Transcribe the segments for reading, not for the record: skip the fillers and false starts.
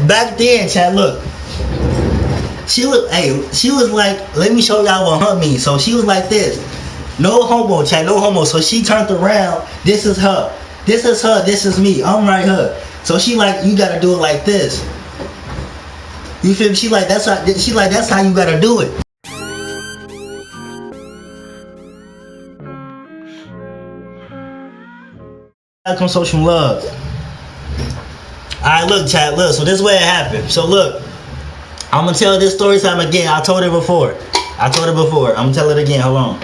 back then, chat, look. She was like, let me show y'all what hump means. So she was like this. No homo, chat, no homo. So she turned around. This is her. This is her. This is me. I'm right here. So she like, you gotta do it like this. You feel me? She like, that's how you gotta do it. Come show some love. Alright, look, chat, look. So this way it happened. So look, I'm gonna tell this story time again. I told it before. I'm gonna tell it again. Hold on.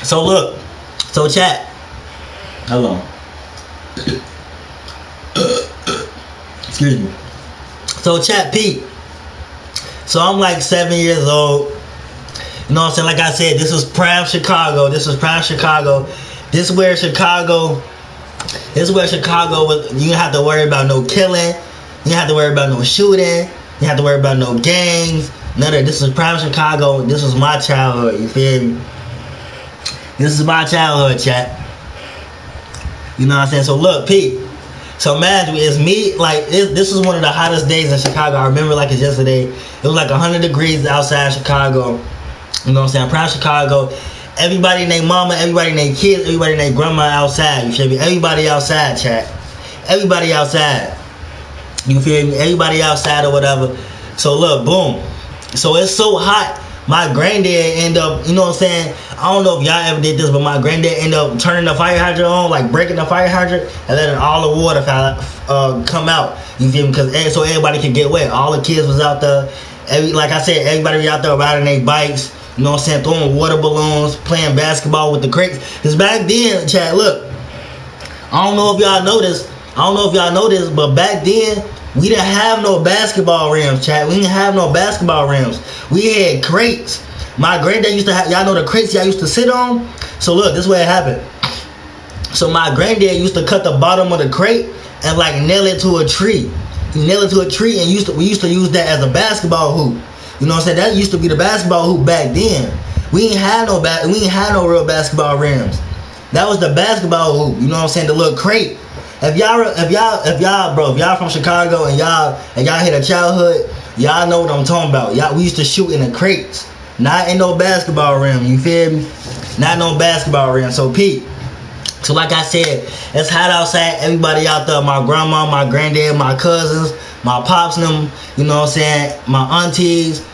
So look. So chat. Hold on. Excuse me. So chat, Pete. So I'm like 7 years old. You know what I'm saying? Like I said, this was prime Chicago. This is where Chicago was. You didn't have to worry about no killing. You didn't have to worry about no shooting. You didn't have to worry about no gangs. None of that. This is prime Chicago. This was my childhood. You feel me? This is my childhood, chat. You know what I'm saying? So look, Pete. So imagine it's me. Like this was one of the hottest days in Chicago. I remember like it's yesterday. It was like 100 degrees outside Chicago. You know what I'm saying? Prime Chicago. Everybody named mama, everybody named kids, everybody named grandma outside. You feel me? Everybody outside, chat. Everybody outside. You feel me? Everybody outside or whatever. So look, boom. So it's so hot. My granddad ended up, you know what I'm saying? I don't know if y'all ever did this, but my granddad ended up turning the fire hydrant on, like breaking the fire hydrant, and letting all the water come out. You feel me? Because so everybody could get wet. All the kids was out there. Like I said, everybody was out there riding their bikes. You know what I'm saying? Throwing water balloons, playing basketball with the crates. Because back then, chat, look. I don't know if y'all know this, but back then, we didn't have no basketball rims, chat. We didn't have no basketball rims. We had crates. My granddad used to have, y'all know the crates y'all used to sit on? So look, this is what happened. So my granddad used to cut the bottom of the crate and like nail it to a tree. He nailed it to a tree and we used to use that as a basketball hoop. You know what I'm saying? That used to be the basketball hoop back then. We ain't had no real basketball rims. That was the basketball hoop. You know what I'm saying? The little crate. If y'all from Chicago and y'all hit a childhood, y'all know what I'm talking about. We used to shoot in the crates, not in no basketball rim. You feel me? Not no basketball rim. So Pete. So like I said, it's hot outside. Everybody out there, my grandma, my granddad, my cousins, my pops and them, you know what I'm saying, my aunties,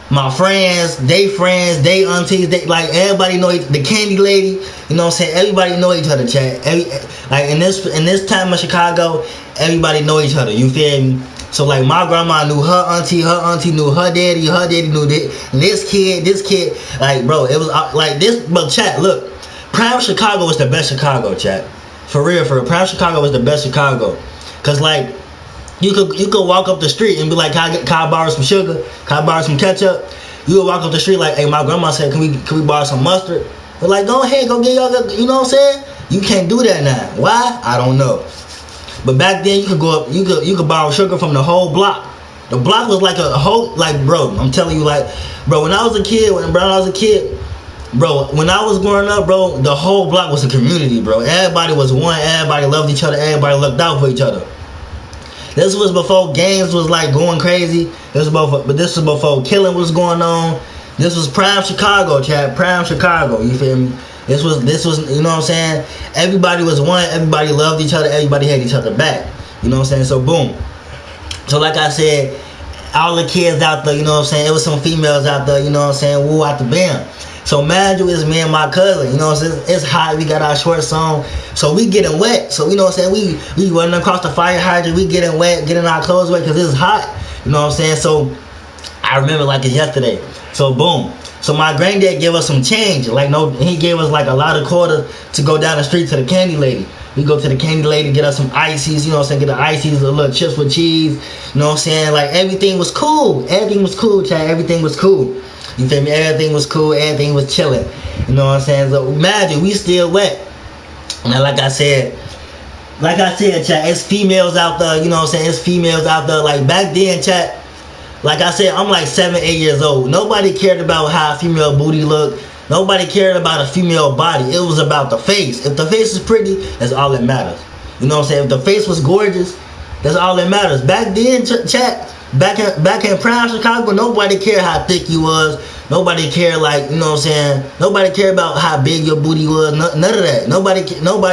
my friends, they aunties, they like everybody know the candy lady, you know what I'm saying? Everybody know each other, chat. Like in this time of Chicago, everybody know each other. You feel me? So like my grandma knew her auntie knew her daddy knew this kid. Like bro, it was like this. But chat, look. Prime Chicago was the best Chicago, chat. For real. Prime Chicago was the best Chicago. Cause like, you could walk up the street and be like, can I borrow some sugar? Can I borrow some ketchup? You would walk up the street like, hey, my grandma said, can we borrow some mustard? They're like, go ahead, go get y'all, you know what I'm saying? You can't do that now. Why? I don't know. But back then, you could go up, you could borrow sugar from the whole block. The block was like a whole, like, bro, I'm telling you, like, bro, when I was a kid, bro, when I was growing up, bro, the whole block was a community, bro. Everybody was one. Everybody loved each other. Everybody looked out for each other. This was before gangs was like going crazy. This was before killing was going on. This was prime Chicago, chat. Prime Chicago. You feel me? This was. You know what I'm saying? Everybody was one. Everybody loved each other. Everybody had each other back. You know what I'm saying? So boom. So like I said, all the kids out there. You know what I'm saying? It was some females out there. You know what I'm saying? Woo out the bam. So imagine it's me and my cousin, you know what I'm saying? It's hot, we got our shorts on, so we getting wet. So you know what I'm saying? We running across the fire hydrant, we getting wet, getting our clothes wet because it's hot. You know what I'm saying? So I remember like it's yesterday. So boom. So my granddad gave us some change. He gave us like a lot of quarters to go down the street to the candy lady. We go to the candy lady, get us some ices, you know what I'm saying? Get the ices, a little chips with cheese, you know what I'm saying? Like everything was cool. Everything was cool, chat. Everything was cool. You feel me? Everything was cool. Everything was chilling. You know what I'm saying? So imagine we still wet. Now, like I said, chat, it's females out there. You know what I'm saying? It's females out there. Like back then, chat. Like I said, I'm like 7, 8 years old. Nobody cared about how a female booty looked. Nobody cared about a female body. It was about the face. If the face is pretty, that's all that matters. You know what I'm saying? If the face was gorgeous, that's all that matters. Back then, chat, back in prime Chicago, nobody cared how thick you was. Nobody cared, like, you know what I'm saying? Nobody cared about how big your booty was. None of that. Nobody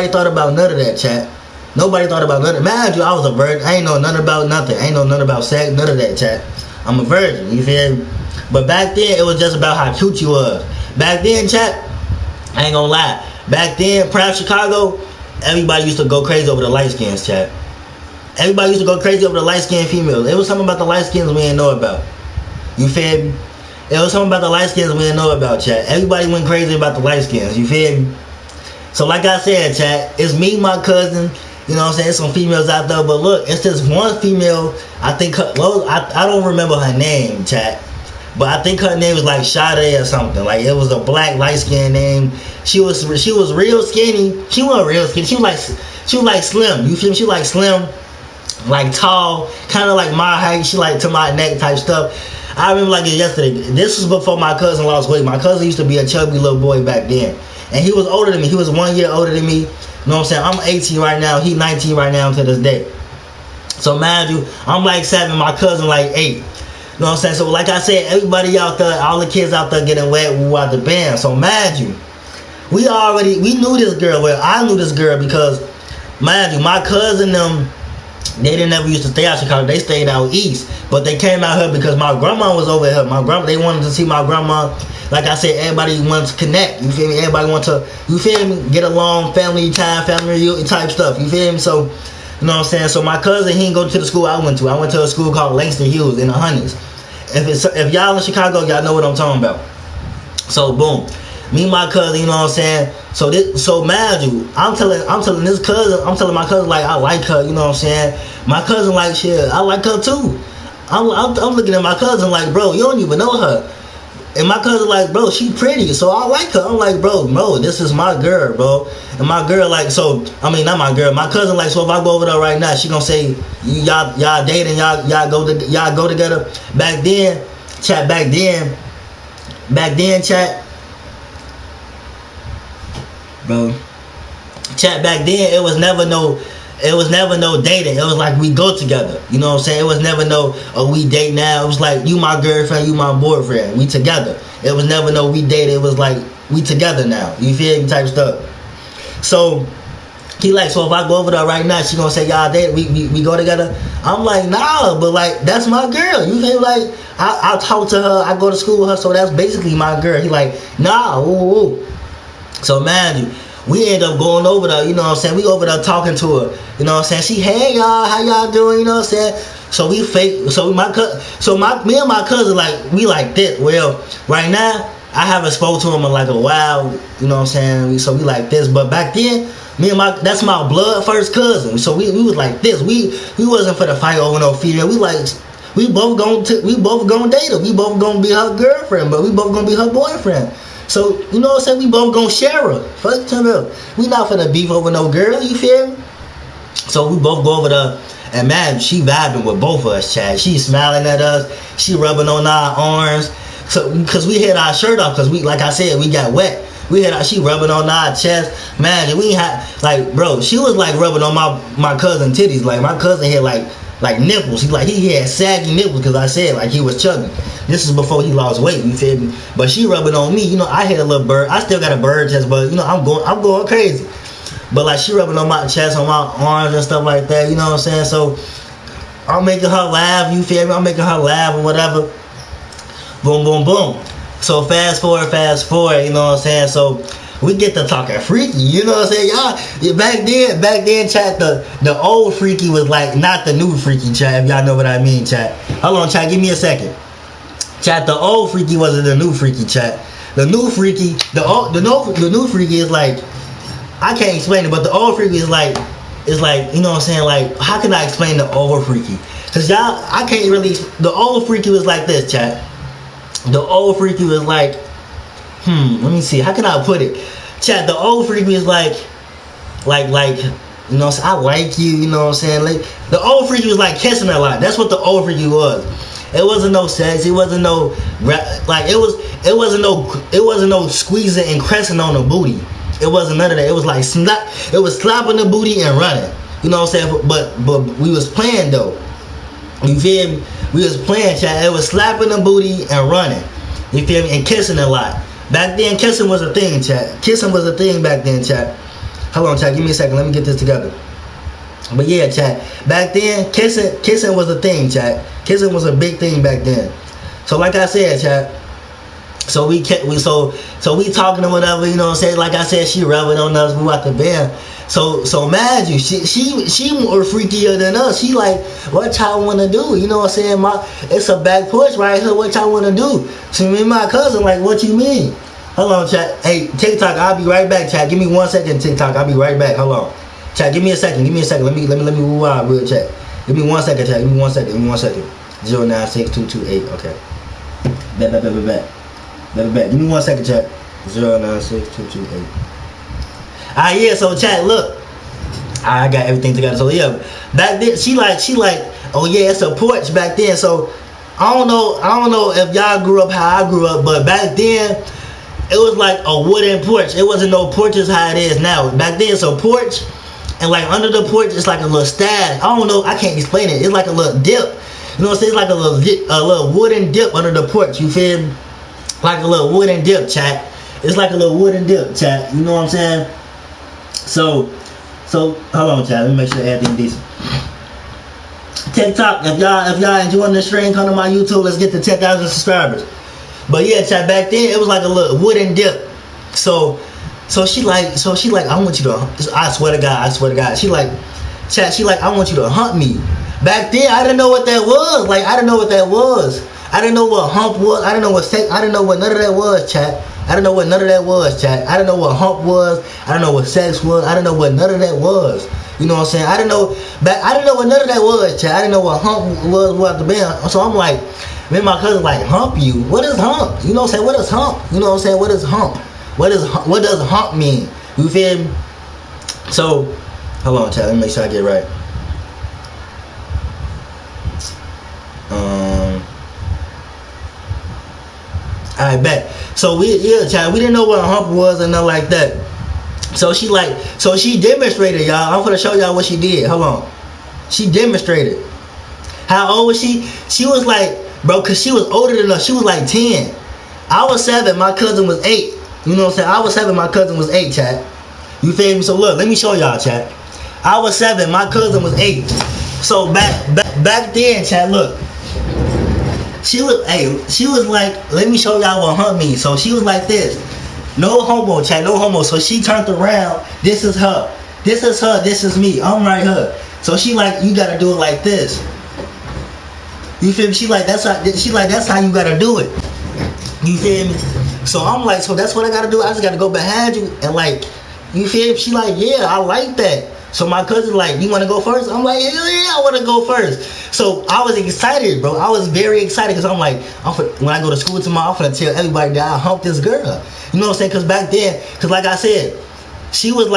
thought about none of that, chat. Nobody thought about none of that. Mind you, I was a virgin. I ain't know nothing about nothing. I ain't know nothing about sex. None of that, chat. I'm a virgin. You feel me? But back then, it was just about how cute you was. Back then, chat, I ain't gonna lie. Back then, prime Chicago, everybody used to go crazy over the light skins, chat. Everybody used to go crazy over the light skinned females. It was something about the light skins we didn't know about. You feel me? It was something about the light skins we didn't know about, chat. Everybody went crazy about the light skins. You feel me? So like I said, chat, it's me, my cousin. You know what I'm saying? There's some females out there, but look, it's this one female. I think I don't remember her name, chat. But I think her name was like Sade or something. Like, it was a black light skinned name. She was real skinny. She wasn't real skinny. She was like slim. You feel me? She like slim, like tall, kind of like my height. She like to my neck type stuff. I remember like it yesterday. This was before my cousin lost weight. My cousin used to be a chubby little boy back then, and he was older than me. He was 1 year older than me. You know what I'm saying? I'm 18 right now. He 19 right now to this day. So mind you, I'm like 7. My cousin like 8. You know what I'm saying? So like I said, everybody out there, all the kids out there getting wet out the band. So mind you, we knew this girl. Well, I knew this girl because, mind you, my cousin they didn't ever used to stay out Chicago. They stayed out east, but they came out here because my grandma was over here. They wanted to see my grandma. Like I said, everybody wants to connect. You feel me? Everybody wants to, you feel me, get along, family time, family reunion type stuff. You feel me? So, you know what I'm saying? So my cousin, he didn't go to the school I went to. I went to a school called Langston Hughes in the Honeys. If y'all in Chicago, y'all know what I'm talking about. So boom, me and my cousin, you know what I'm saying? So mind you, I'm telling my cousin, like, I like her, you know what I'm saying? My cousin like, shit, I like her too. I'm looking at my cousin like, bro, you don't even know her. And my cousin like, bro, she pretty, so I like her. I'm like, bro, this is my girl, bro. And my girl like, so, I mean, not my girl, my cousin like, so if I go over there right now, she gonna say, y'all dating, y'all go together. Back then, chat, bro, chat, back then, it was never no dating. It was like, we go together. You know what I'm saying? It was never no, oh, we date now. It was like, you my girlfriend, you my boyfriend. We together. It was never no, we date. It was like, we together now. You feel me? Type stuff. So he like, so if I go over there right now, she gonna say, y'all date, we go together. I'm like, nah, but like, that's my girl. You feel me? Like, I talk to her, I go to school with her, so that's basically my girl. He like, nah, ooh. So man, we end up going over there, you know what I'm saying? We over there talking to her, you know what I'm saying? She, hey y'all, how y'all doing, you know what I'm saying? So we fake, me and my cousin, like, we like this. Well, right now, I haven't spoke to him in like a while, you know what I'm saying? So we like this, but back then, that's my blood first cousin. So we was like this. We wasn't for the fight over no female. We both gonna date her. We both gonna be her girlfriend, but we both gonna be her boyfriend. So, you know what I'm saying? We both gonna share her. Fuck them up. We not finna beef over no girl, you feel me? So we both go over there, and man, she vibing with both of us, Chad. She smiling at us. She rubbing on our arms. So, cause we had our shirt off, cause we, like I said, we got wet. She rubbing on our chest. Man, we had, like, bro, she was like rubbing on my cousin titties. Like, my cousin had like nipples. He had saggy nipples, because I said, like, he was chubby. This is before he lost weight, you feel me? But she rubbing on me. You know, I had a little bird. I still got a bird chest, but, you know, I'm going crazy. But, like, she rubbing on my chest, on my arms and stuff like that, you know what I'm saying? So, I'm making her laugh, you feel me? I'm making her laugh or whatever. Boom, boom, boom. So, fast forward, you know what I'm saying? So, we get to talking freaky, you know what I'm saying? Y'all, back then, chat, the old freaky was like not the new freaky, chat, if y'all know what I mean, chat. Hold on, chat, give me a second. Chat, the old freaky wasn't the new freaky, chat. The new freaky, the new freaky is like, I can't explain it, but the old freaky is like, you know what I'm saying? Like, how can I explain the old freaky? Cause y'all, I can't really, the old freaky was like this, chat. The old freaky was like, let me see, how can I put it? Chat, the old freaky is like, you know, I like you, you know what I'm saying? Like, the old freaky was like kissing a lot. That's what the old freaky was. It wasn't no sex. It wasn't no, like, it wasn't no squeezing and caressing on the booty. It wasn't none of that. It was like it was slapping the booty and running. You know what I'm saying? But we was playing though. You feel me? We was playing, chat. It was slapping the booty and running. You feel me? And kissing a lot. Back then, kissing was a thing, chat. Kissing was a thing back then, chat. Hold on, chat. Give me a second. Let me get this together. But yeah, chat. Back then, kissing was a thing, chat. Kissing was a big thing back then. So like I said, chat. So we talking or whatever, you know what I'm saying? Like I said, she rubbing on us, we out the bed. So mad you, she more freakier than us. She like, what y'all wanna do? You know what I'm saying? It's a back porch right here, what y'all wanna do? So me and my cousin like, what you mean? Hold on, chat. Hey, TikTok, I'll be right back, chat. Give me 1 second, TikTok, I'll be right back. Hold on. Chat, give me a second. Let me move out real chat. Give me 1 second, chat. Give me 1 second. 096228. Okay. Bet. Give me 1 second, chat. 096228. Alright, yeah, so chat, look. I got everything together. So yeah, back then she like, oh yeah, it's a porch back then. So I don't know if y'all grew up how I grew up, but back then it was like a wooden porch. It wasn't no porches how it is now. Back then it's a porch, and like under the porch it's like a little stab. I don't know, I can't explain it. It's like a little dip. You know what I'm saying? It's like a little wooden dip under the porch. You feel me? Like a little wooden dip, chat. It's like a little wooden dip, chat. You know what I'm saying? So hold on, chat. Let me make sure everything decent. TikTok, if y'all enjoying the stream, come to my YouTube. Let's get to 10,000 subscribers. But yeah, chat. Back then it was like a little wooden dip. So she like, I want you to. I swear to God. She like, chat. She like, I want you to hump me. Back then I didn't know what that was. Like I didn't know what that was. I didn't know what hump was. I didn't know what sex. I didn't know what none of that was, chat. I didn't know what none of that was, chat. I didn't know what hump was. I didn't know what sex was. I didn't know what none of that was. You know what I'm saying? I didn't know what none of that was, chat. I didn't know what hump was the band. So I'm like, me and my cousin like, hump you? What is hump? You know what I'm saying? What is hump? You know what I'm saying? What is hump? What does hump mean? You feel me? So, hold on, chat. Let me make sure I get it right. I bet. So chat, we didn't know what a hump was and nothing like that. So she demonstrated, y'all. I'm gonna show y'all what she did. Hold on. She demonstrated. How old was she? She was like, bro, cause she was older than us. She was like 10. I was 7, my cousin was 8. You know what I'm saying? I was 7, my cousin was 8, chat. You feel me? So look, let me show y'all, chat. I was 7, my cousin was 8. So back then, chat, look. She was like, let me show y'all what hump means. So she was like this. No homo, chat, no homo. So she turned around. This is her. This is her. This is me. I'm right here. So she like, you gotta do it like this. You feel me? She like, that's how you gotta do it. You feel me? So I'm like, so that's what I gotta do. I just gotta go behind you and like, you feel me? She like, yeah, I like that. So my cousin like, you want to go first? I'm like, hell yeah, I want to go first. So I was excited, bro. I was very excited because I'm like, when I go to school tomorrow, I'm gonna tell everybody that I humped this girl. You know what I'm saying? Because back then, because like I said, she was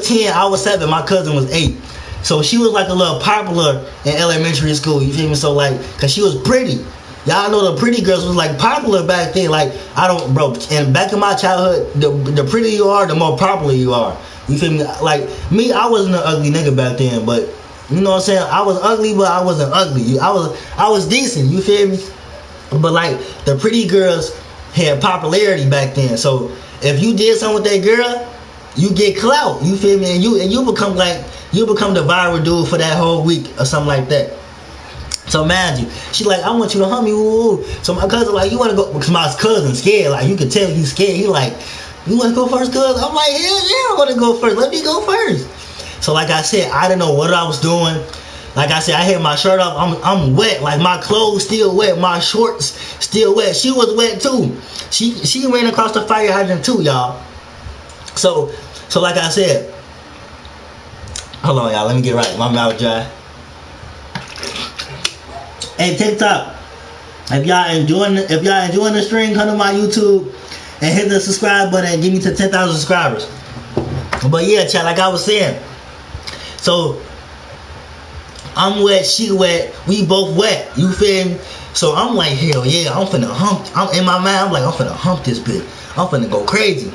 10, I was 7, my cousin was 8. So she was like a little popular in elementary school. You feel me? So like, cause she was pretty. Y'all know the pretty girls was like popular back then. Like bro. And back in my childhood, the prettier you are, the more popular you are. You feel me? Like me, I wasn't an ugly nigga back then, but you know what I'm saying? I was ugly, but I wasn't ugly. I was decent. You feel me? But like the pretty girls had popularity back then. So if you did something with that girl, you get clout. You feel me? And you become the viral dude for that whole week or something like that. So mind you, she like, I want you to hump me. Woo. So my cousin like, you want to go? Because my cousin scared. Like you could tell he's scared. He like, you want to go first, cuz? I'm like, hell yeah, I want to go first. Let me go first. So like I said, I didn't know what I was doing. Like I said, I had my shirt off. I'm wet. Like my clothes still wet. My shorts still wet. She was wet too. She ran across the fire hydrant too, y'all. So like I said, hold on, y'all. Let me get right. My mouth dry. Hey TikTok, if y'all enjoying the stream, come to my YouTube and hit the subscribe button and get me to 10,000 subscribers. But yeah, chat, like I was saying, so I'm wet, she wet, we both wet. You feel me? So I'm like, hell yeah, I'm finna hump. I'm in my mind, I'm like, I'm finna hump this bitch. I'm finna go crazy.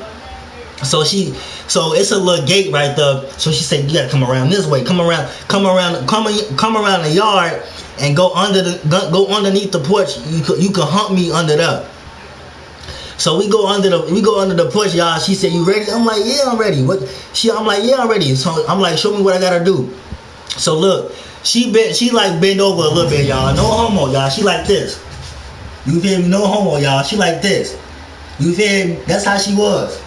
So it's a little gate right there. So she said, you gotta come around this way. Come around the yard and go underneath the porch. You can hump me under there. So we go under the porch, y'all. She said, you ready? I'm like, yeah, I'm ready. I'm like, yeah, I'm ready. So I'm like, show me what I gotta do. So look, she bend over a little bit, y'all. No homo, y'all. She like this. You feel me? No homo, y'all. She like this. You feel me? That's how she was.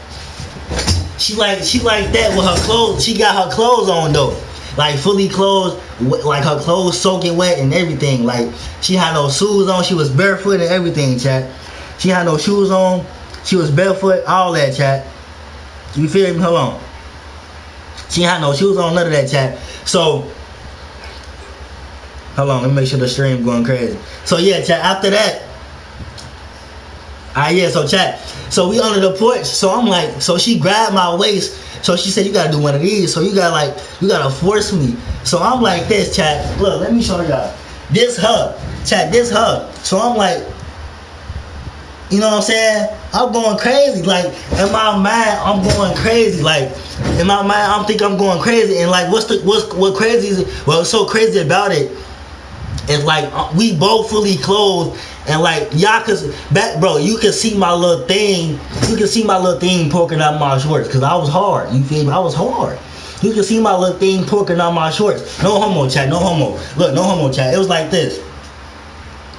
She like that with her clothes. She got her clothes on though, like fully clothed, like her clothes soaking wet and everything. Like she had no shoes on. She was barefoot and everything, chat. She had no shoes on. She was barefoot, all that, chat. You feel me? Hold on. She had no shoes on, none of that, chat. So hold on, let me make sure the stream going crazy. So yeah, chat. After that, so chat. So we under the porch. So I'm like, so she grabbed my waist. So she said, you gotta do one of these. So you gotta force me. So I'm like this, chat. Look, let me show y'all. This her, chat. This her. So I'm like, you know what I'm saying? I'm going crazy. Like in my mind, I'm going crazy. Like in my mind, I'm thinking I'm going crazy. And like, what crazy is? What's so crazy about it? It's like we both fully clothed. And like y'all bro, you can see my little thing. You can see my little thing poking out my shorts because I was hard. You feel me? I was hard. You can see my little thing poking out my shorts. No homo, chat. No homo. Look, no homo, chat. It was like this.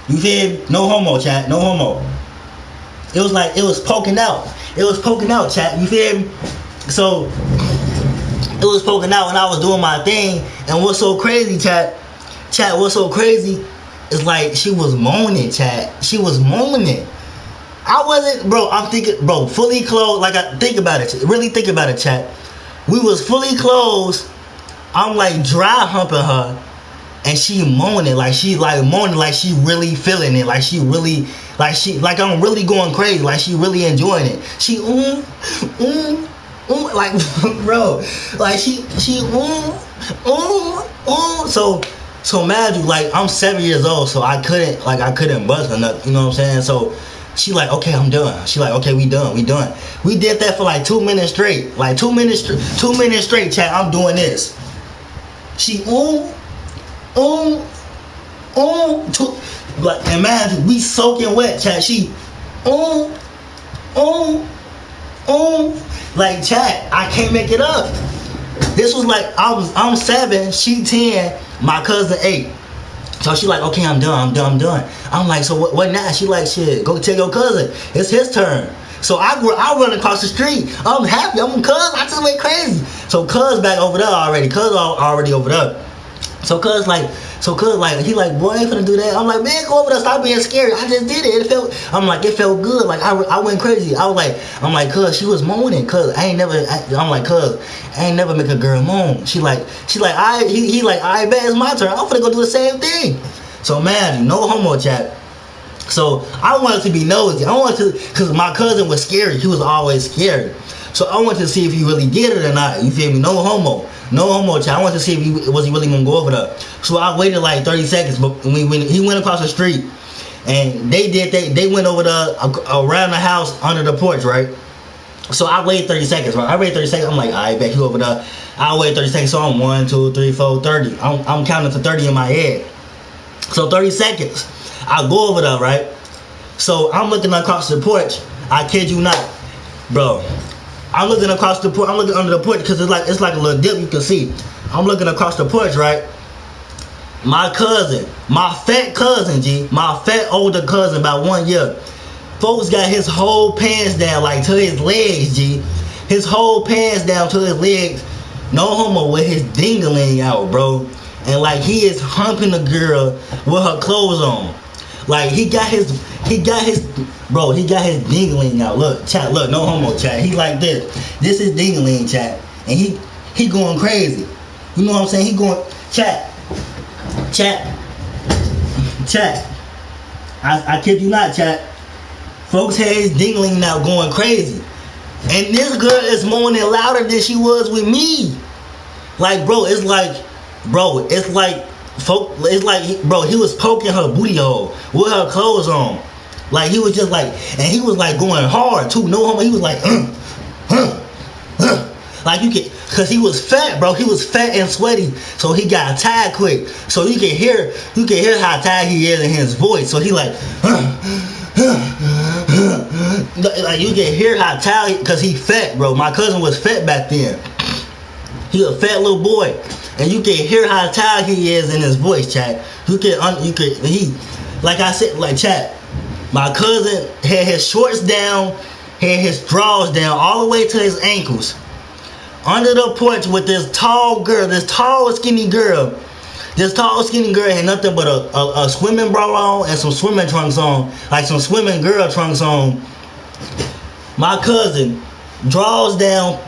You feel me? No homo, chat. No homo. It was like it was poking out. It was poking out, chat. You feel me? So it was poking out when I was doing my thing. And what's so crazy, chat? Chat, what's so crazy? It's like she was moaning, chat. She was moaning. I wasn't, bro. I'm thinking, bro, fully clothed. Like I think about it. Really think about it, chat. We was fully clothed. I'm like dry humping her, and she moaning, like she really feeling it, like I'm really going crazy, like she really enjoying it. She like bro, like she So imagine, like, I'm 7 years old, so I couldn't bust or nothing, you know what I'm saying? So she like, okay, I'm done. She like, okay, we done. We did that for like 2 minutes straight. Like 2 minutes straight, chat. I'm doing this. She like imagine we soaking wet, chat. She like, chat, I can't make it up. This was like I'm 7, she 10, my cousin 8. So she like, okay, I'm done. I'm like, so what now? She like, shit, go tell your cousin. It's his turn. So I run across the street. I'm happy. I'm cuz. I just went crazy. So cuz back over there already. Cuz already over there. So cuz like, he like, boy, I ain't finna do that. I'm like, man, go over there, stop being scary. I just did it. It felt good. Like I went crazy. I'm like, cuz, she was moaning. Cuz I ain't never make a girl moan. He like, I bet it's my turn. I'm finna go do the same thing. So man, no homo, chat. So I wanted to be nosy. Cause my cousin was scary. He was always scary. So I wanted to see if he really did it or not. You feel me? No homo, chat. I wanted to see if he really gonna go over there. So I waited like 30 seconds, but when he went across the street, and they went over there around the house under the porch, right? So I waited 30 seconds, right? I'm like, I bet you over there. I wait 30 seconds. So I'm 1, 2, 3, 4, 30. I'm counting to 30 in my head. So 30 seconds. I go over there, right? So I'm looking across the porch. I kid you not, bro. I'm looking across the porch. I'm looking under the porch because it's like a little dip you can see. I'm looking across the porch, right? My cousin, my fat cousin, G, my fat older cousin, about 1 year. Folks got his whole pants down, like to his legs, G. His whole pants down to his legs. No homo, with his dingling out, bro. And like he is humping the girl with her clothes on. Like he got his dingling out. Look, chat, look, no homo, chat. He like this. This is dingling, chat. And he going crazy. You know what I'm saying? He going, chat. I kid you not, chat. Folks had his dingling out going crazy. And this girl is moaning louder than she was with me. Like, bro, he was poking her booty hole with her clothes on. Like, he was just like, and he was like going hard too. No homo, he was like, Like you can, cause he was fat, bro. He was fat and sweaty, so he got tired quick. So you can hear how tired he is in his voice. So he like, like you can hear how tired, cause he fat, bro. My cousin was fat back then. He a fat little boy, and you can hear how tired he is in his voice, chat. He, like I said, like chat. My cousin had his shorts down, had his drawers down all the way to his ankles, under the porch with this tall girl, this tall skinny girl had nothing but a swimming bra on and some swimming trunks on, like some swimming girl trunks on. My cousin, drawers down,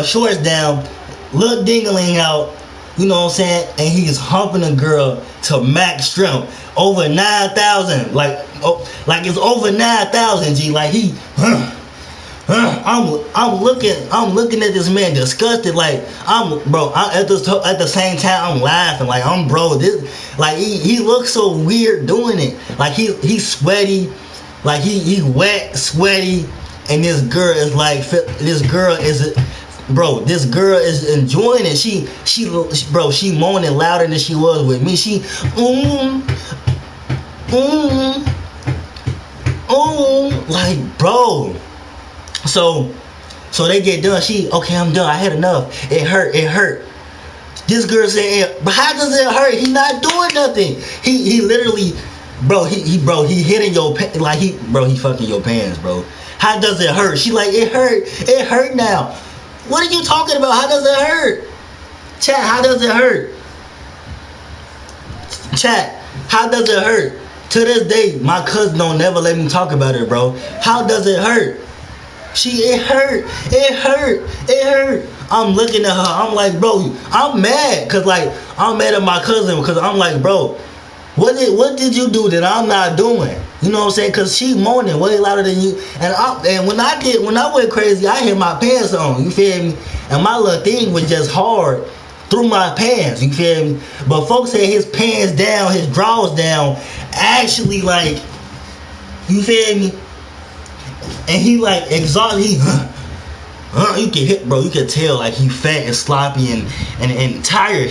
shorts down, little dingling out, you know what I'm saying, and he's humping a girl to max strength, over 9,000, like it's over 9,000, G, like he, I'm looking at this man disgusted, like at the same time I'm laughing, like this, like he looks so weird doing it, like he's sweaty, like he wet, sweaty, and this girl is enjoying it. She moaning louder than she was with me. She like, bro. So they get done. Okay, I'm done. I had enough. It hurt. This girl said, but how does it hurt? He not doing nothing. He literally, he hitting your pants, like he fucking your pants, bro. How does it hurt? She like, it hurt now. What are you talking about? How does it hurt? Chat, how does it hurt? Chat, how does it hurt? To this day, my cousin don't never let me talk about it, bro. How does it hurt? It hurt. I'm looking at her. I'm like, bro, I'm mad. Cause like, I'm mad at my cousin because I'm like, bro, what did you do that I'm not doing? You know what I'm saying? Cause she moaning way louder than you. And when I went crazy, I had my pants on. You feel me? And my little thing was just hard through my pants. You feel me? But folks had his pants down, his drawers down. Actually, like, you feel me? And he like exhausted. You can hit, bro. You can tell like he fat and sloppy and tired.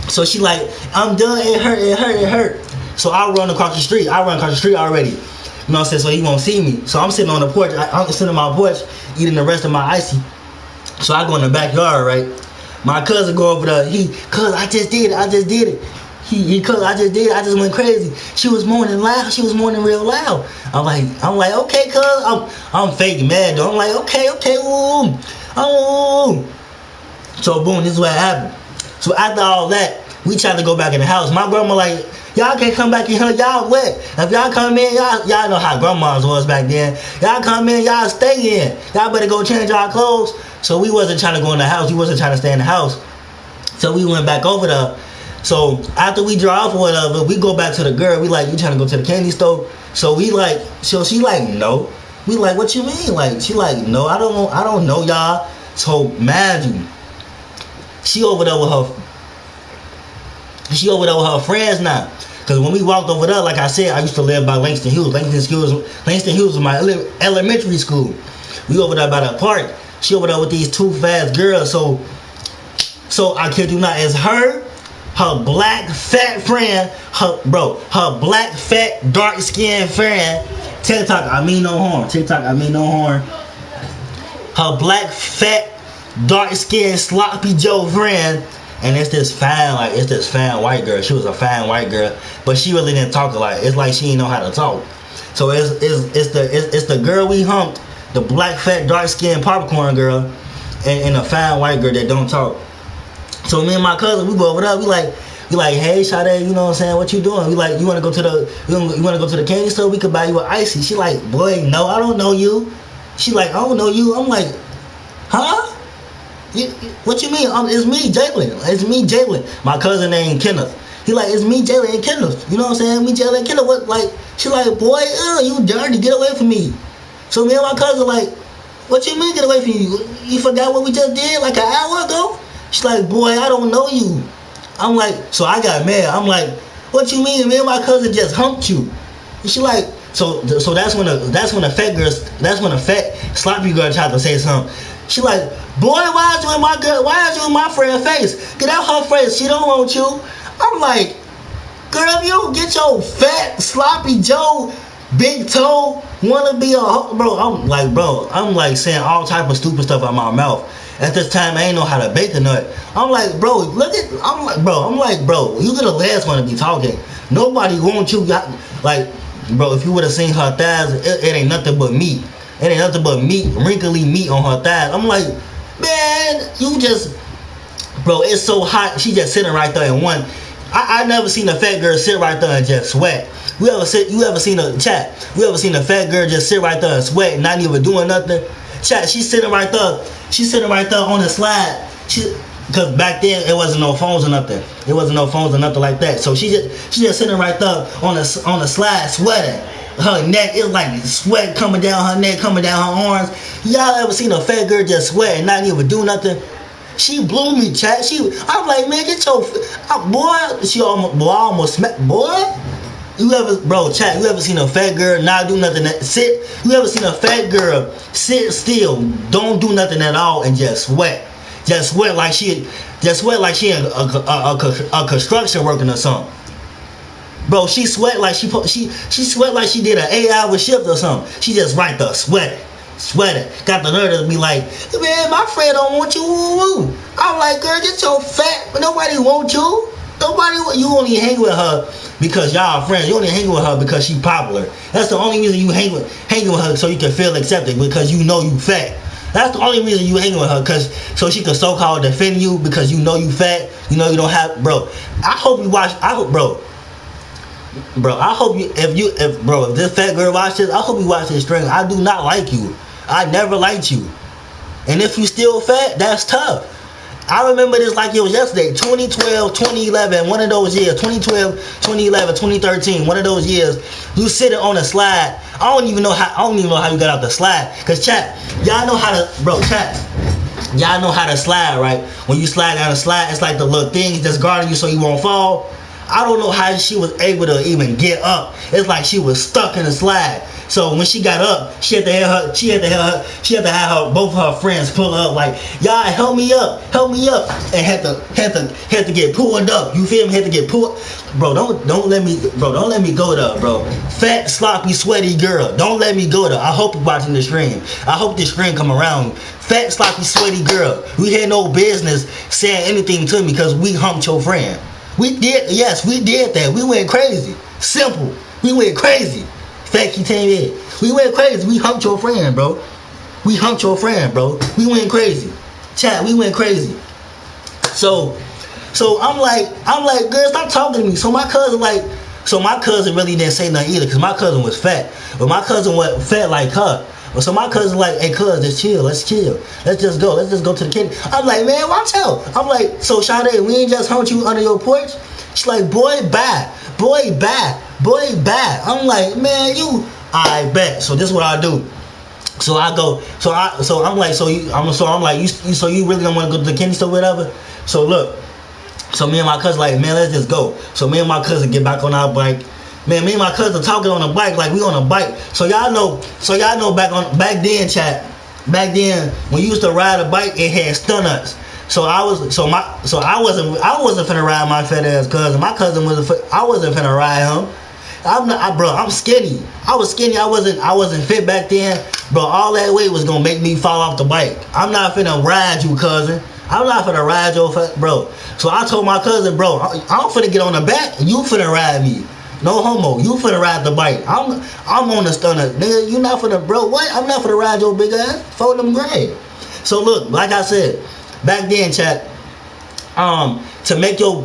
So she like, I'm done. It hurt. So I run across the street. Already. You know what I'm saying? So he won't see me. So I'm sitting on the porch. I'm sitting on my porch eating the rest of my icy. So I go in the backyard, right? My cousin go over there. Cuz I just did it. Cuz I just did it. I just went crazy. She was moaning loud. She was moaning real loud. I'm like, okay, cuz. I'm fake mad though. I'm like, okay. So boom, this is what happened. So after all that, we tried to go back in the house. My grandma like, y'all can't come back in here, y'all wet. If y'all come in, y'all know how grandmas was back then. Y'all come in, y'all stay in. Y'all better go change y'all clothes. So we wasn't trying to go in the house. We wasn't trying to stay in the house. So we went back over there. So after we drive or whatever, we go back to the girl. We like, you trying to go to the candy store? So she like, no. We like, what you mean? Like, she like, no, I don't know y'all. So imagine, she over there with her friends now. Cause when we walked over there, like I said, I used to live by Langston Hughes. Langston Hughes was my elementary school. We over there by the park. She over there with these two fast girls. So I kid you not, it's her black fat friend, her black fat dark skinned friend. TikTok, I mean no harm. Her black fat dark skinned sloppy Joe friend. And it's this fine white girl. She was a fine white girl, but she really didn't talk a lot. It's like she didn't know how to talk. So it's the girl we humped, the black fat dark skinned popcorn girl, and a fine white girl that don't talk. So me and my cousin, we go over there. We like, hey, Sade, you know what I'm saying? What you doing? We like, you wanna go to the candy store? We could buy you an icy. She like, boy, no, I don't know you. She like, I don't know you. I'm like, huh? What you mean? It's me, Jalen. My cousin named Kenneth. He like, it's me, Jalen and Kenneth. You know what I'm saying? Me, Jalen and Kenneth. What? Like, she like, boy, you dirty. Get away from me. So me and my cousin like, what you mean get away from you? You forgot what we just did like an hour ago? She's like, boy, I don't know you. I'm like, so I got mad. I'm like, what you mean? Me and my cousin just humped you. And she like, so that's when a fat sloppy girl tried to say something. She like, boy, why is you in my girl? Why is you in my friend's face? Get out her face. She don't want you. I'm like, girl, if you don't get your fat, sloppy Joe, big toe, wanna be a bro. I'm like saying all type of stupid stuff out my mouth. At this time, I ain't know how to bake a nut. I'm like, bro, look at. I'm like, bro, you the last one to be talking. Nobody wants you. Like, bro, if you would have seen her thighs, it ain't nothing but meat. It ain't nothing but meat, wrinkly meat on her thighs. I'm like, man, you just, bro, it's so hot. She just sitting right there in one. I never seen a fat girl sit right there and just sweat. You ever seen a fat girl just sit right there and sweat and not even doing nothing? Chat, she's sitting right there. She's sitting right there on the slide. Because back then it wasn't no phones or nothing. It wasn't no phones or nothing like that. So she just sitting right there on the slide sweating. Her neck is like sweat coming down her neck, coming down her arms. Y'all ever seen a fat girl just sweat and not even do nothing? She blew me, chat. I'm like, man, get your boy. She almost smacked, boy. You ever seen a fat girl not do nothing? You ever seen a fat girl sit still, don't do nothing at all, and just sweat? Just sweat like she in a construction working or something. Bro, she sweat like she sweat like she did an 8-hour shift or something. She just right there sweating. Got the nerve to be like, man, my friend don't want you. I'm like, girl, get your fat. Nobody want you. You only hang with her because y'all are friends. You only hang with her because she popular. That's the only reason you hang with her, so you can feel accepted, because you know you fat. That's the only reason you hang with her, so she can so-called defend you, because you know you fat. You know you don't have, bro. I hope you watch. I hope, bro. I hope if this fat girl watch this, I hope you watch this stream. I do not like you. I never liked you, and if you still fat, that's tough. I remember this like it was yesterday. 2012, 2011, one of those years. 2012, 2011, 2013, one of those years. You sitting on a slide. I don't even know how you got out the slide. Cause chat, y'all know how to slide, right? When you slide down the slide, it's like the little things that's guarding you so you won't fall. I don't know how she was able to even get up. It's like she was stuck in the slide. So when she got up, she had to have both of her friends pull her up, like, y'all help me up, and had to get pulled up. You feel me? Had to get pulled. Bro, don't let me go there, bro. Fat, sloppy, sweaty girl, don't let me go there. I hope you're watching the stream. I hope this stream come around. Fat, sloppy, sweaty girl. We had no business saying anything to me because we humped your friend. We did that. We went crazy. Simple. We went crazy. Fact, you tell me that. We went crazy. We humped your friend, bro. We went crazy. Chat, we went crazy. So I'm like, girl, stop talking to me. So my cousin really didn't say nothing either, because my cousin was fat. But my cousin wasn't fat like her. So my cousin like, hey, cuz, let's chill. Let's just go to the kitchen. I'm like, man, watch out. I'm like, so Sade, we ain't just humped you under your porch? She's like, boy, bye. I'm like, man, I bet. So this is what I do. So I go. I'm like, you really don't want to go to the candy store, whatever. So look. So me and my cousin like, man, let's just go. So me and my cousin get back on our bike. Man, me and my cousin talking on a bike like we on a bike. So y'all know back then, chat. Back then, when you used to ride a bike, it had stunners. I wasn't finna ride my fat ass cousin. My cousin I wasn't finna ride him. I'm skinny. I was skinny. I wasn't fit back then. Bro, all that weight was gonna make me fall off the bike. I'm not finna ride you, cousin. I'm not finna ride your fat, bro. So I told my cousin, bro, I'm finna get on the back. You finna ride me. No homo. You finna ride the bike. I'm on the stunner. Nigga, you not finna, bro, what? I'm not finna ride your big ass. Fold them grade. So look, like I said, back then, chat, to make your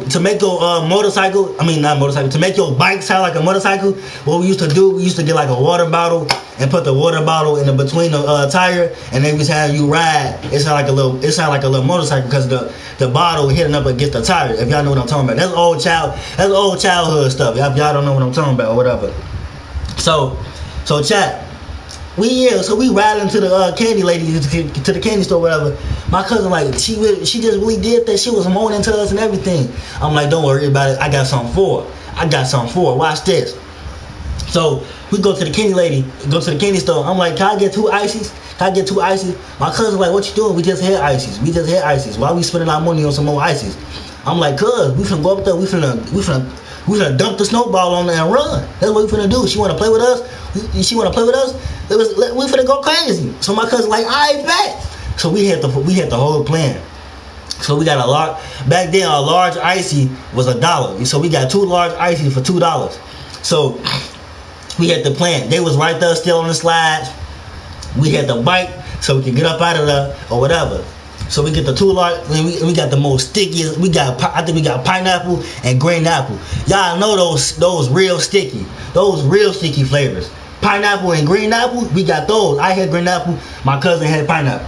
motorcycle, to make your bike sound like a motorcycle, what we used to do, we used to get like a water bottle and put the water bottle in between the tire, and then we have you ride. It sound like a little motorcycle, because the bottle hitting up against the tire. If y'all know what I'm talking about, that's old childhood stuff. If y'all don't know what I'm talking about or whatever. So chat. We riding to the candy lady, to the candy store, whatever. My cousin, like, she just really did that. She was moaning to us and everything. I'm like, don't worry about it. I got something for her. Watch this. So we go to the candy lady, go to the candy store. I'm like, can I get 2 ices? Can I get 2 ices? My cousin like, what you doing? We just had ices. We just had ices. Why we spending our money on some more ices? I'm like, cuz, we finna go up there. We finna dump the snowball on there and run. That's what we finna do. She wanna play with us. She wanna play with us. We finna go crazy. So my cousin like, I bet. So we had the whole plan. So we got back then a large icy was $1. So we got 2 large ices for $2. So we had the plan. They was right there still on the slides. We had the bike so we could get up out of there or whatever. So we get the 2 large, and we got the most stickiest. I think we got pineapple and green apple. Y'all know those real sticky flavors. Pineapple and green apple, we got those. I had green apple. My cousin had pineapple.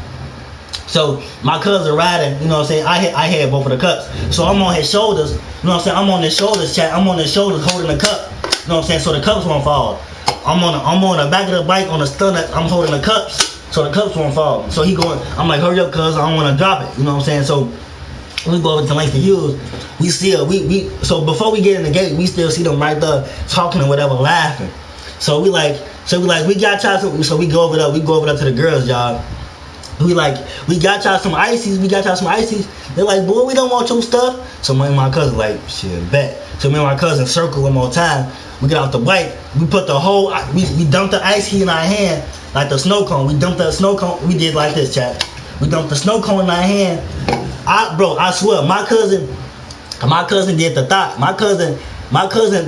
So my cousin riding, you know what I'm saying? I had both of the cups. So I'm on his shoulders, you know what I'm saying? I'm on his shoulders, chat. I'm on his shoulders holding the cup. You know what I'm saying? So the cups won't fall. I'm on the back of the bike on the stomach. I'm holding the cups, so the cups won't fall. So I'm like, hurry up, cuz I don't want to drop it. You know what I'm saying? So we go over to Langston Hughes. So before we get in the gate, we still see them right there talking or whatever, laughing. So we got y'all. So we go over there to the girls, y'all. We got y'all some ices. They're like, boy, we don't want your stuff. So me and my cousin like, shit, bet. So me and my cousin circle one more time. We get off the bike. We put the whole, we dumped the ice key in our hand like the snow cone. We dumped the snow cone. We did like this, chat. We dumped the snow cone in our hand. I swear, my cousin did the thought. My cousin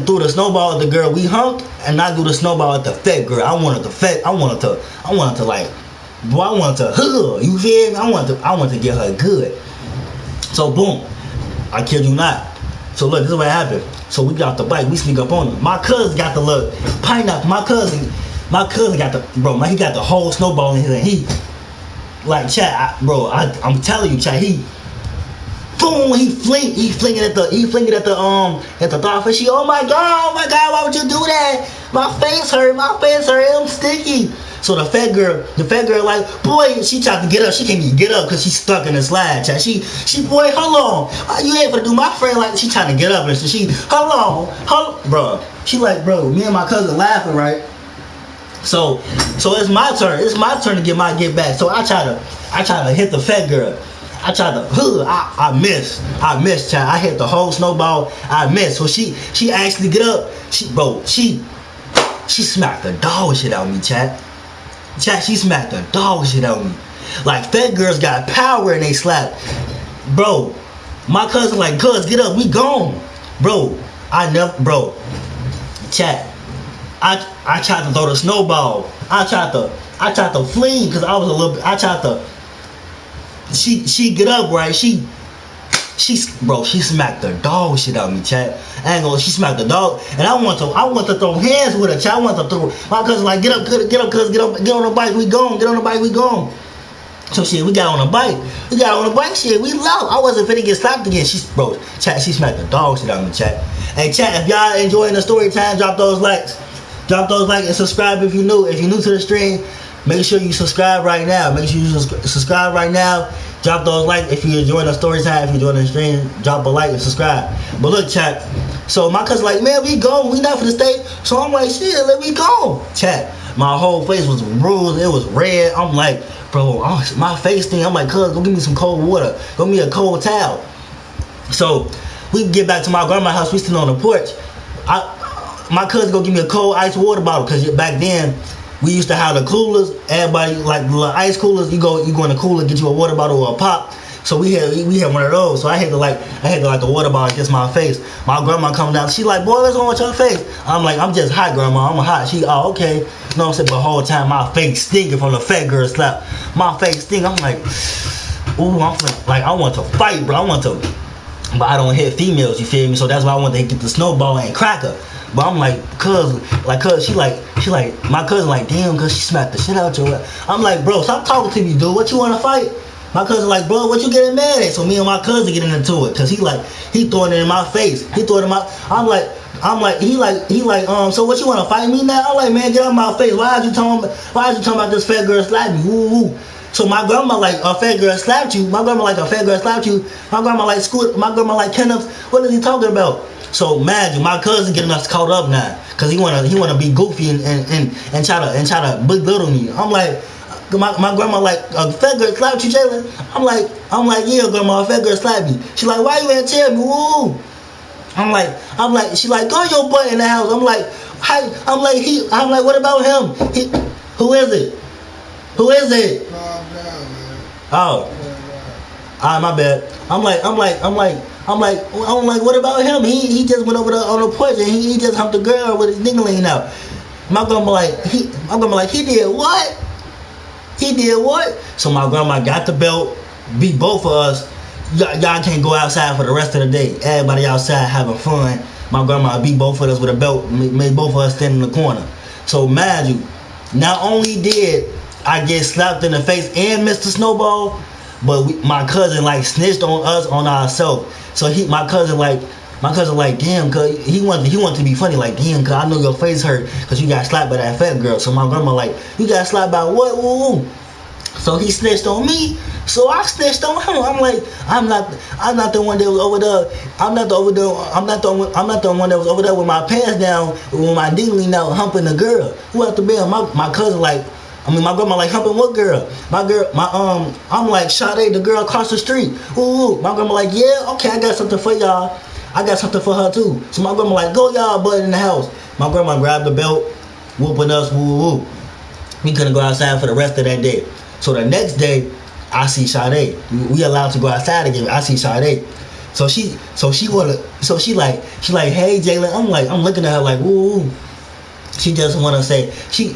threw the snowball at the girl we humped, and I threw the snowball at the fat girl. I wanted to like. Boy, I wanted to hug her, you feel me? I wanted to get her good. So boom, I kid you not. So look, this is what happened. So we got the bike, we sneak up on him. My cousin got the little pineapple. My cousin got he got the whole snowball in his hand. He like chat, I'm telling you, chat. He boom, he fling it at the thought. She, oh my god, why would you do that? My face hurt, I'm sticky. So the fat girl like, boy, she tried to get up. She can't even get up because she's stuck in the slide, chat. She, boy, hold on. Why you able to do? My friend like, she trying to get up and so she, hold on, bro. She like, bro, me and my cousin laughing, right? So it's my turn. It's my turn to get back. So I try to hit the fat girl. I missed, chat. I hit the whole snowball. I missed. So she actually get up. She smacked the dog shit out of me, chat. She smacked the dog shit out of me. Like, fat girls got power and they slap. Bro, my cousin like, cuz, get up, we gone. Bro, chat. I tried to throw the snowball. I tried to flee because I was a little bit, she get up, right? She smacked the dog shit out of me, chat. She smacked the dog, and I want to throw hands with her, chat. I want to throw. My cousin like, get up, cuz, get on the bike, we gone. So shit, we got on the bike, shit, we low. I wasn't finna get slapped again. She smacked the dog shit out of me, chat. Hey, chat, if y'all enjoying the story time, drop those likes, and subscribe if you're new. If you're new to the stream, make sure you subscribe right now. Subscribe right now. Drop those likes if you're enjoying the story time. If you're enjoying the stream, drop a like and subscribe. But look, chat. So my cousin like, man, we gone. We not for the stay. So I'm like, shit, let me go. Chat. My whole face was bruised. It was red. I'm like, bro, my face thing. I'm like, cuz, go give me some cold water. Go give me a cold towel. So we get back to my grandma's house. We sitting on the porch. My cousin go give me a cold ice water bottle because back then we used to have the coolers. Everybody like the little ice coolers. You go in the cooler, get you a water bottle or a pop. So we had one of those. So I had to the water bottle against my face. My grandma come down. She like, boy, what's wrong with your face? I'm like, I'm just hot, grandma. I'm hot. She, oh, okay. You know what I'm saying? But the whole time my face stinking from the fat girl slap. My face stink. I'm like, ooh, I want to fight, bro. But I don't hit females. You feel me? So that's why I want to get the snowball and cracker. But I'm like, cuz, she like, my cousin like, damn, cuz she smacked the shit out your ass. I'm like, bro, stop talking to me, dude. What you want to fight? My cousin like, bro, what you getting mad at? So me and my cousin getting into it, cause he throwing it in my face. He throwing it in my, I'm like, he like, so what you want to fight me now? I'm like, man, get out of my face. Why are you talking about this fat girl slapping me? Woo woo. So my grandma like, a fat girl slapped you. My grandma like, a fat girl slapped you. My grandma like, my grandma like, Kenneth, what is he talking about? So imagine my cousin getting us caught up now, cause he wanna be goofy and try to belittle me. I'm like, My grandma like, a fat girl slapped you, Jalen? I'm like, yeah, grandma, a fat girl slapped me. She like, why you ain't tell me? Woo. I'm like, she like, go your butt in the house. I'm like, hi. I'm like, what about him? Who is it? Who is it? Oh, alright, my bad. I'm like, what about him? He just went over on the porch and he just humped the girl with his dingling out. My grandma like, he did what? He did what? So my grandma got the belt, beat both of us. Y'all can't go outside for the rest of the day. Everybody outside having fun. My grandma beat both of us with a belt, made both of us stand in the corner. So mind you, not only did I get slapped in the face and Mr. Snowball, but my cousin like snitched on us on ourselves. So my cousin like, damn, cause he wanted to be funny, like, damn, cause I know your face hurt, cause you got slapped by that fat girl. So my grandma like, you got slapped by what? Woo. So he snitched on me. So I snitched on him. I'm like, I'm not the one that was over there. I'm not the one that was over there with my pants down, with my dingling out, humping the girl. Who out the bed? My cousin like, my grandma like, humping what girl? I'm like, Sade, the girl across the street. Ooh. My grandma like, yeah, okay, I got something for y'all. I got something for her too. So my grandma like, go y'all butt in the house. My grandma grabbed the belt, whooping us, woo. We couldn't go outside for the rest of that day. So the next day, I see Sade. We allowed to go outside again. I see Sade. So she like, hey Jalen. I'm looking at her like, woo. She just wanna say,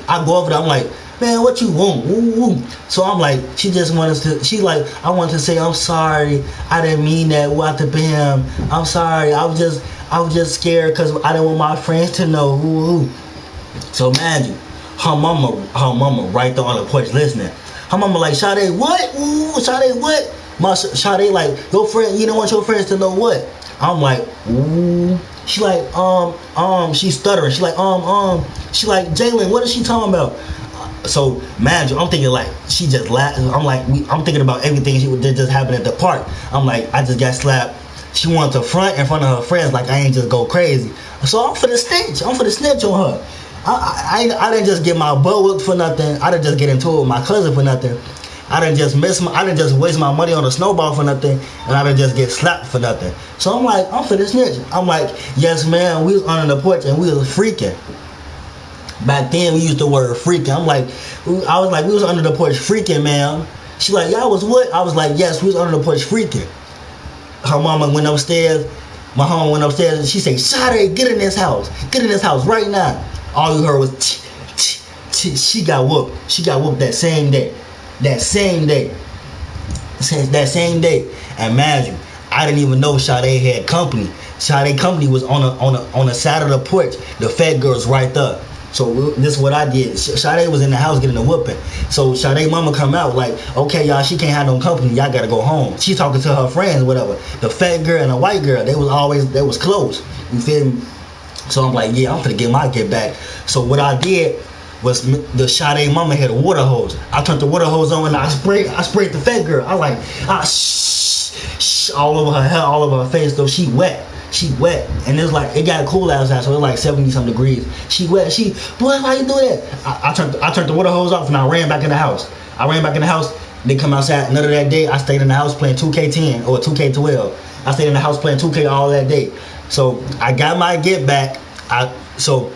I go over there, I'm like, man, what you want? Woo. So I'm like, I want to say, I'm sorry, I didn't mean that. What to him? I'm sorry. I was just scared because I didn't want my friends to know. Woo. So man, her mama right there on the porch listening. Her mama like, Sade, what? Ooh, Sade, what? Sade like, your friend, you don't want your friends to know what? I'm like, ooh. She like, she's stuttering. She like, Jalen, what is she talking about? So, man, I'm thinking like, she just laughed. I'm thinking about everything that just happened at the park. I'm like, I just got slapped. She wanted to front in front of her friends like I ain't just go crazy. So I'm for the snitch on her. I didn't just get my butt whooped for nothing. I didn't just get into it with my cousin for nothing. I didn't just waste my money on a snowball for nothing, and I didn't just get slapped for nothing. So I'm like, I'm for the snitch. I'm like, yes, man. We was under the porch and we was freaking. Back then we used the word freaking. I was like, we was under the porch freaking, man. She like, y'all was what? I was like, yes, we was under the porch freaking. Her mama went upstairs. My mama went upstairs and she said, Sade, get in this house. Get in this house right now. All you heard was she got whooped. She got whooped that same day. That same day. And imagine, I didn't even know Sade had company. Sade company was on the side of the porch. The fat girl's right there. So this is what I did. Sade was in the house getting a whooping. So Sade mama come out like, okay, y'all, she can't have no company. Y'all gotta go home. She talking to her friends, whatever. The fat girl and the white girl, they was close. You feel me? So I'm like, yeah, I'm finna get my get back. So what I did was, the Sade mama had a water hose. I turned the water hose on and I sprayed the fat girl. All over her hair, all over her face, though. She wet. And it's like, it got cool outside, so it's like 70-some degrees. She wet. Boy, why you do that? I turned the water hose off and I ran back in the house. They come outside. Another that day, I stayed in the house playing 2K10 or 2K12. I stayed in the house playing 2K all that day. So I got my get back. So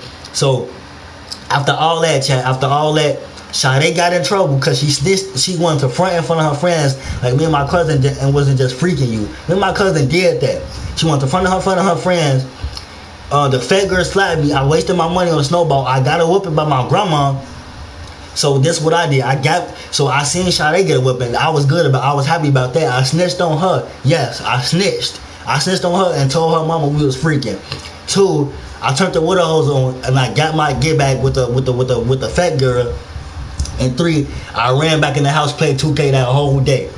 after all that, Sade got in trouble because she wanted to front in front of her friends like me and my cousin did, and wasn't just freaking you. Me and my cousin did that. She wanted to front in front of her friends. The fat girl slapped me. I wasted my money on a snowball. I got a whooping by my grandma. So this what I did. I seen Sade get a whooping. I was happy about that. I snitched on her. Yes, I snitched. I snitched on her and told her mama we was freaking. 2, I turned the water hose on and I got my get back with the fat girl. And 3, I ran back in the house, played 2K that whole day.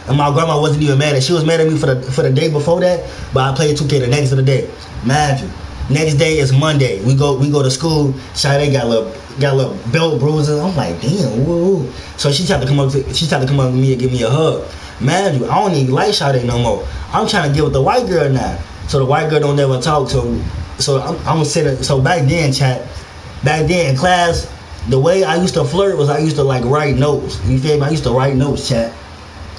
And my grandma wasn't even mad. She was mad at me for the day before that, but I played 2K the next of the day. Imagine. Next day is Monday. We go to school. Sade got a little belt bruises. I'm like, damn, woo. So she tried to come up to me and give me a hug. Man, I don't even like Sade no more. I'm trying to get with the white girl now. So the white girl don't never talk. So I'm sitting. So back then in class, The way I used to flirt was I used to like write notes. You feel me? I used to write notes, chat.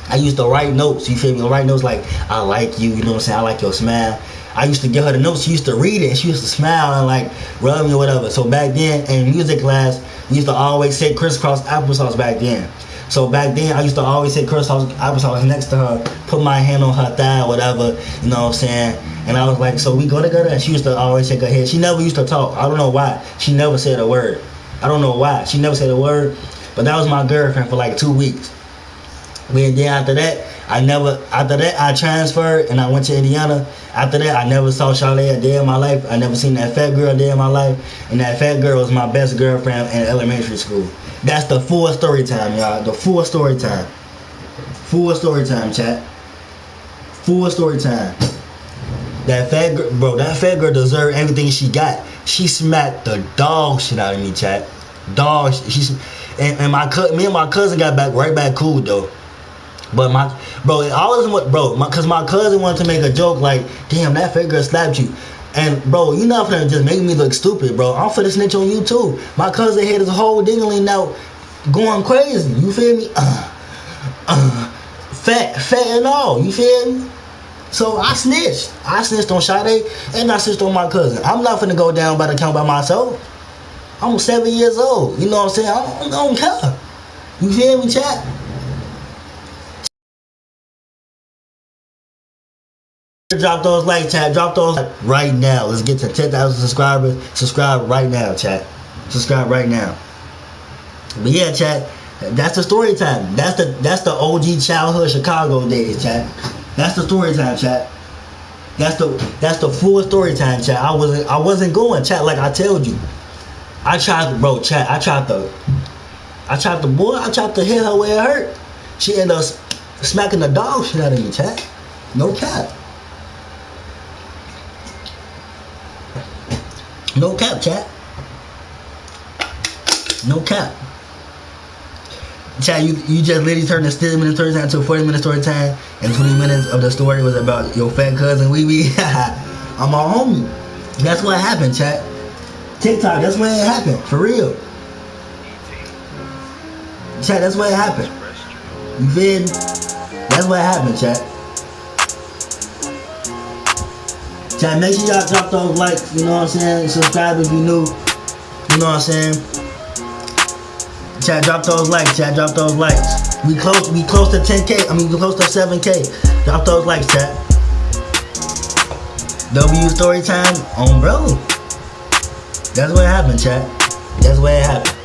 I used to write notes, you feel me? Write notes like, I like you, you know what I'm saying? I like your smile. I used to give her the notes, she used to read it, and she used to smile and like rub me or whatever. So back then, in music class, we used to always say crisscross applesauce back then. So back then, I used to always say crisscross applesauce next to her, put my hand on her thigh or whatever, you know what I'm saying? And I was like, so we go together, and she used to always shake her head. She never used to talk. I don't know why. She never said a word. I don't know why. She never said a word, but that was my girlfriend for like 2 weeks. And then after that, I transferred and I went to Indiana. After that, I never saw Charlotte a day in my life. I never seen that fat girl a day in my life. And that fat girl was my best girlfriend in elementary school. That's the full story time, y'all. The full story time. Full story time, chat. Full story time. That fat girl, bro, that fat girl deserved everything she got. She smacked the dog shit out of me, chat. Dog shit. Me and my cousin got right back cool, though. But cause my cousin wanted to make a joke like, damn, that fat girl slapped you. And bro, you not finna just make me look stupid, bro. I'm finna snitch on you too. My cousin had his whole dingling out going crazy. You feel me? Fat and all. You feel me? So I snitched. I snitched on Sade and I snitched on my cousin. I'm not finna go down by the count by myself. I'm 7 years old. You know what I'm saying? I don't care. You feel me, chat? Drop those likes, chat. Drop those right now. Let's get to 10,000 subscribers. Subscribe right now, chat. Subscribe right now. But yeah, chat. That's the story time. That's the OG childhood Chicago days, chat. That's the story time, chat. That's the full story time, chat. I wasn't going, chat. Like I told you. I tried to hit her where it hurt. She ended up smacking the dog shit out of me, chat. No cap. No cap, chat. No cap. Chat, you just literally turned the 10 minute story time to a 40 minute story time, and 20 minutes of the story was about your fat cousin Wee Wee. I'm a homie. That's what happened, chat. TikTok, that's where it happened. For real. Chat, that's where it happened. You feel me? That's what happened, chat. Chat, make sure y'all drop those likes, you know what I'm saying? Subscribe if you new, you know what I'm saying? Chat, drop those likes, chat, drop those likes. We close to 10K, we close to 7K. Drop those likes, chat. W story time on bro. That's what happened, chat. That's what happened.